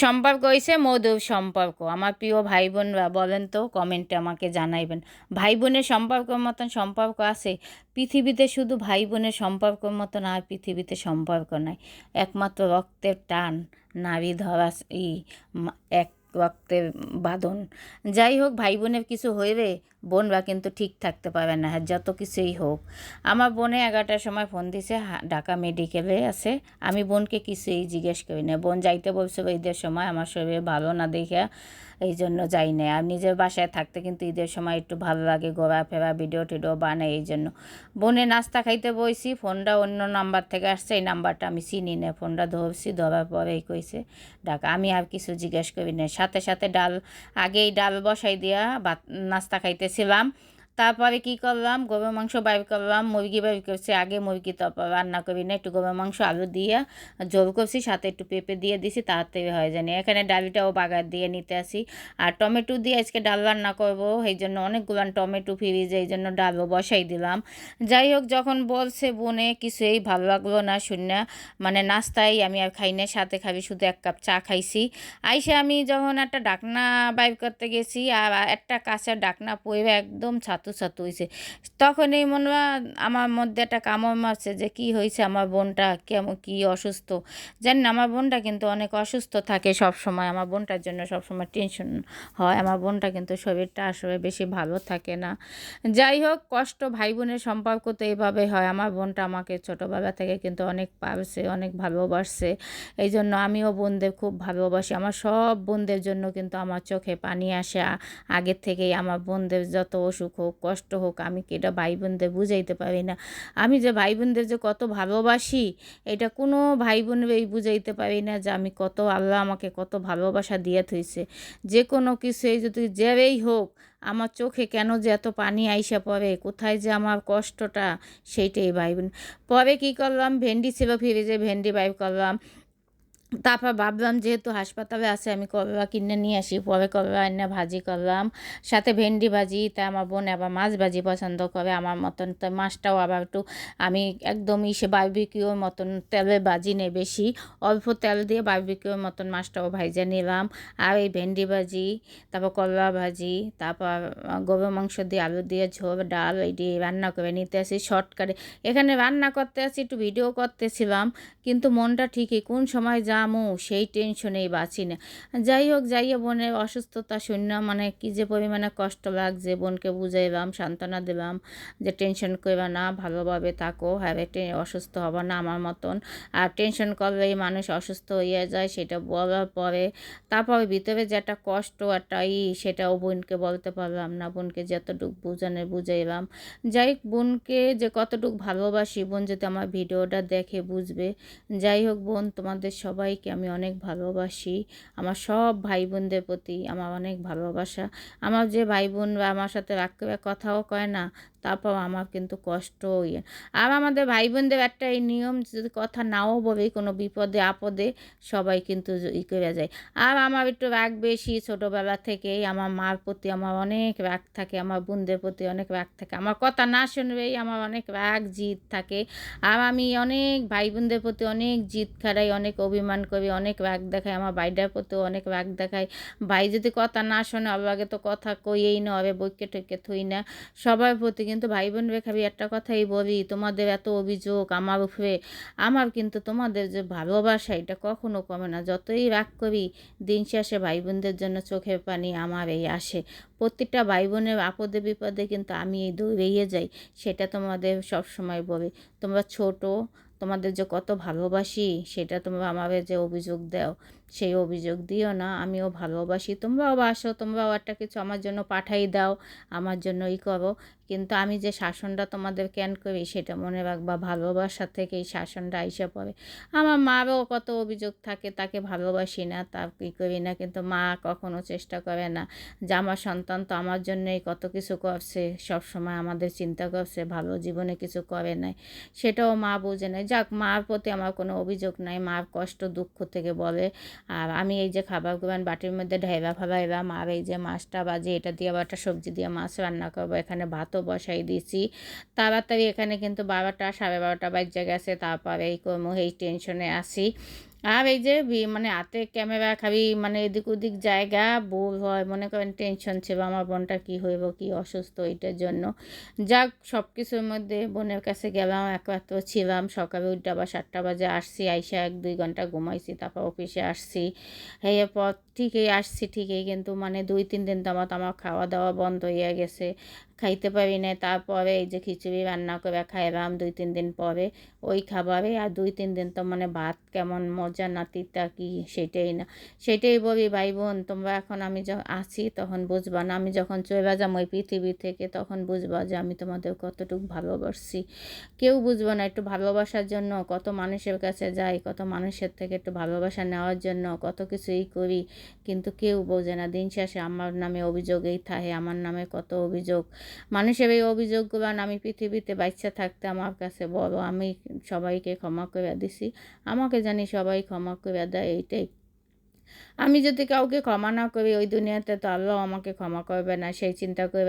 সম্পর্ক হইছে মধুর সম্পর্ক। আমার প্রিয় ভাই বোনরা বলেন তো, কমেন্টে আমাকে জানাইবেন, ভাই বোনের সম্পর্কের মতন সম্পর্ক আছে পৃথিবীতে? শুধু ভাই বোনের সম্পর্কের মতন আর পৃথিবীতে সম্পর্ক নাই। একমাত্র রক্তের টান, নাড়ি ধরা, ই এক রক্তের বাঁধন। যাই হোক, ভাই বোনের কিছু হইলে বোনরা কিন্তু ঠিক থাকতে পারে না, যত কিছুই হোক। আমার বোনে 11টার সময় ফোন দিছে, ঢাকা মেডিকেলে আছে। আমি বোনকে কিছুই জিজ্ঞেস করি না। বোন যাইতে বলছিল ঈদের সময়, আমার শরীর ভালো না দেখে এই জন্য যাই না। আর নিজের বাসায় থাকতে কিন্তু ঈদের সময় একটু ভালো লাগে, ঘোরাফেরা, ভিডিও টিডিও বানাই। এই জন্য বোনে নাস্তা খাইতে বইছি, ফোনটা অন্য নাম্বার থেকে আসছে, এই নাম্বারটা আমি চিনি না। ফোনটা ধরছি, ধরার পরেই কইছে ডাক। আমি আর কিছু জিজ্ঞেস করি না, সাথে সাথে ডাল, আগেই ডাল বসাই দিয়া ভাত নাস্তা খাইতেছিলাম। তারপরে কি করলাম, গরুর মাংস বাইর করলাম, মুরগি বাইর করছি। আগে মুরগি তারপর রান্না করি না, একটু গরুর মাংস আলু দিয়ে ঝোল করছি, সাথে একটু পেঁপে দিয়ে দিছি, তাড়াতাড়ি হয়ে জানি। এখানে ডালটাও বাগার দিয়ে নিতে আসি। আর টমেটো দিয়ে আজকে ডাল রান্না করবো, এই জন্য অনেকগুলো টমেটো ফ্রিজে, এই জন্য ডালও বসাই দিলাম। যাই হোক, যখন বলছে বোনে, কিছুই ভালো লাগলো না শুনে। মানে নাস্তায় আমি আর খাই না, সাথে খাবি শুধু 1 কাপ চা খাইছি। আইসে আমি যখন একটা ঢাকনা বাইর করতে গেছি, আর একটা কাঁচের ঢাকনা পড়ে একদম ছাতু ছাতু হয়েছে। তখনই মনে হয় আমার মধ্যে একটা কামড় মারছে যে কি হয়েছে, আমার বোনটা কেমন, কি অসুস্থ জানি না। আমার বোনটা কিন্তু অনেক অসুস্থ থাকে সব সময়, আমার বোনটার জন্য সব সময় টেনশন হয়। আমার বোনটা কিন্তু শরীরটা আসলে বেশি ভালো থাকে না। যাই হোক, কষ্ট ভাই বোনের সম্পর্ক তো এইভাবে হয়। আমার বোনটা আমাকে ছোটোবেলা থেকে কিন্তু অনেক পালছে, অনেক ভালোবাসছে। এই জন্য আমিও বোনদের খুব ভালোবাসি। আমার সব বোনদের জন্য কিন্তু আমার চোখে পানি আসে আগের থেকেই। আমার বোনদের যত অসুখ হোক, কষ্ট হোক, আমি কি এটা ভাই বোনদের বুঝাইতে পারি না। আমি যে ভাই বোনদের যে কত ভালোবাসি, এটা কোনো ভাই বোনেরই বুঝাইতে পারি না যে আমি কত, আল্লাহ আমাকে কত ভালোবাসা দিয়ে থইছে। যে কোনো কিছুই যদি যেই হোক, আমার চোখে কেন যে এত পানি আইসা পড়ে, কোথায় যে আমার কষ্টটা, সেইটাই ভাই বোন। পরে কী করলাম, ভেন্ডি ছিল ফ্রিজে, ভেন্ডি বাইর করলাম। তারপর ভাবলাম যেহেতু হাসপাতালে আছে, আমি করলা কিনে নিয়ে আসি। পরে করলা এনে ভাজি করলাম, সাথে ভেন্ডি ভাজি। তা আমার বোন আবার মাছ ভাজি পছন্দ করে আমার মতন, তো মাছটাও আবার একটু আমি একদম ইসে বারবিকিউর মতন তেলে ভাজি নেই বেশি, অল্প তেল দিয়ে বারবিকিউর মতন মাছটাও ভাইজা নিলাম। আর এই ভেন্ডি ভাজি, তারপর করলা ভাজি, তারপর গরুর মাংস দিয়ে আলু দিয়ে ঝোল, ডাল, এই দিয়ে রান্না করে নিতে আসি শর্টকাটে। এখানে রান্না করতে আসি, একটু ভিডিও করতেছিলাম, কিন্তু মনটা ঠিকই কোন সময় যামু সেই টেনশনেই বাঁচি না। যাই হোক, যাইয়ে বোনের অসুস্থতা শূন্য, মানে কী যে পরিমাণে কষ্ট লাগছে। বোনকে বুঝাইলাম, সান্ত্বনা দিলাম যে টেনশন করবে না, ভালোভাবে থাকো, হ্যাঁ অসুস্থ হবে না আমার মতন। আর টেনশন করলেই মানুষ অসুস্থ হয়ে যায়, সেটা বলার পরে তারপরে ভিতরে যে একটা কষ্ট, একটা সেটাও বোনকে বলতে পারলাম না। বোনকে যতটুকু বুঝাইলাম। যাই হোক, বোনকে যে কতটুকু ভালোবাসি, বোন যদি আমার ভিডিওটা দেখে বুঝবে। যাই হোক বোন, তোমাদের সবাইকে আমি অনেক ভালোবাসি। আমার সব ভাই বোনদের প্রতি আমার অনেক ভালোবাসা। আমার যে ভাই বোনরা আমার সাথে রাগ করে কথাও কয় না, তারপর আমার কিন্তু কষ্ট ইয়ে। আর আমাদের ভাই বোনদের একটা এই নিয়ম, যদি কথা নাও বলি, কোনো বিপদে আপদে সবাই কিন্তু করে যায়। আর আমার একটু রাগ বেশি, ছোটোবেলা থেকেই আমার মার প্রতি আমার অনেক রাগ থাকে, আমার বোনদের প্রতি অনেক রাগ থাকে। আমার কথা না শুনবেই আমার অনেক রাগ জিদ থাকে। আর আমি অনেক ভাই বোনদের প্রতি অনেক জিদ খাড়াই, অনেক অভিমান করি, অনেক রাগ দেখাই। আমার ভাইটার প্রতিও অনেক রাগ দেখাই। ভাই যদি কথা না শোনে, আগে তো কথা কইয়েই না, হবে বইকে ঠেকে থুই না সবার প্রতি। কিন্তু ভাই বোন রেখাবি একটা কথাই বলি, তোমাদের এত অভিযোগ আমার উপরে, আমার কিন্তু তোমাদের যে ভালোবাসা, এটা কখনো কমে না। যতই রাগ করি, দিন শেষে ভাই বোনদের জন্য চোখের পানি আমার এই আসে। প্রত্যেকটা ভাই বোনের আপদে বিপদে কিন্তু আমি এই দৌড়িয়ে যাই, সেটা তোমাদের সব সময় বলি। তোমরা ছোট, তোমাদের যে কত ভালোবাসি, সেটা তোমরা আমাদের যে অভিযোগ দাও, সেই অভিযোগ দিও না। আমিও ভালোবাসি, তোমরাও বাসো, তোমরাও একটা কিছু আমার জন্য পাঠাই দাও, আমার জন্য করো। কিন্তু আমি যে শাসনটা তোমাদের কেন করি, সেটা মনে রাখবা, ভালোবাসা থেকে এই শাসনটা আইসা পড়ে। আমার মারও কত অভিযোগ থাকে, তাকে ভালোবাসি না, তা করি না, কিন্তু মা কখনো চেষ্টা করে না যে আমার সন্তান তো আমার জন্যই কত কিছু করছে, সব সময় আমাদের চিন্তা করছে, ভালো জীবনে কিছু করে নাই, সেটাও মা বুঝে নেয়। যাক, মার প্রতি আমার কোনো অভিযোগ নাই, মার কষ্ট দুঃখ থেকে বলে। আর আমি এই যে খাবারগুলো বাটির মধ্যে ঢাইবা ফালাইলাম, আর এই যে মাছটা বাজে, এটা দিয়ে আবার একটা সবজি দিয়ে মাছ রান্না করবো। এখানে ভাতও বসাই দিয়েছি তাড়াতাড়ি। এখানে কিন্তু 12টা 12:30 বাজে গেছে, তারপরে এই কর্ম এই টেনশনে আসি। আর এই যে মানে হাতে ক্যামেরা খালি মানে এদিক ওদিক জায়গা বোর হয়, মনে করেন টেনশন ছিল আমার বোনটা কী হইব, কী অসুস্থ, এইটার জন্য। যাক সব কিছুর মধ্যে বোনের কাছে গেলাম, একরাত্র ছিলাম, সকালে উঠে আবার 7টা বাজে আসছি, আইসা 1-2 ঘন্টা ঘুমাইছি, তারপর অফিসে আসছি। এরপর ঠিকই আসছি ঠিকই, কিন্তু মানে 2-3 দিন তো আমার খাওয়া দাওয়া বন্ধ হয়ে গেছে, খাইতে পারি না। তারপরে এই যে খিচুড়ি রান্না করে খাইলাম 2-3 দিন পরে ওই খাবারে, আর 2-3 দিন তো মানে ভাত কেমন মজা না তিতা কি সেটাই না। সেটাই বলি ভাই বোন, তোমরা এখন আমি যখন আছি তখন বুঝবা না, আমি যখন চলে যাম ওই পৃথিবী থেকে তখন বুঝবা যে আমি তোমাদের কতটুকু ভালোবাসছি। কেউ বুঝবো না, একটু ভালোবাসার জন্য কত মানুষের কাছে যাই, কত মানুষের থেকে একটু ভালোবাসা নেওয়ার জন্য কত কিছুই করি, কিন্তু কেউ বোঝে না। দিন শেষে আমার নামে অভিযোগেই থাকে, আমার নামে কত অভিযোগ। মানুষের এই অভিযোগগুলো আমি পৃথিবীতে বাচ্চা থাকতে আমার কাছে বড়, আমি সবাইকে ক্ষমা করে দিছি, আমাকে জানি সবাই ক্ষমা করে দেয়, এইটাই। আমি যদি কাউকে ক্ষমা না করি ওই দুনিয়াতে, তো আল্লাহ আমাকে ক্ষমা করবে না, সেই চিন্তা করে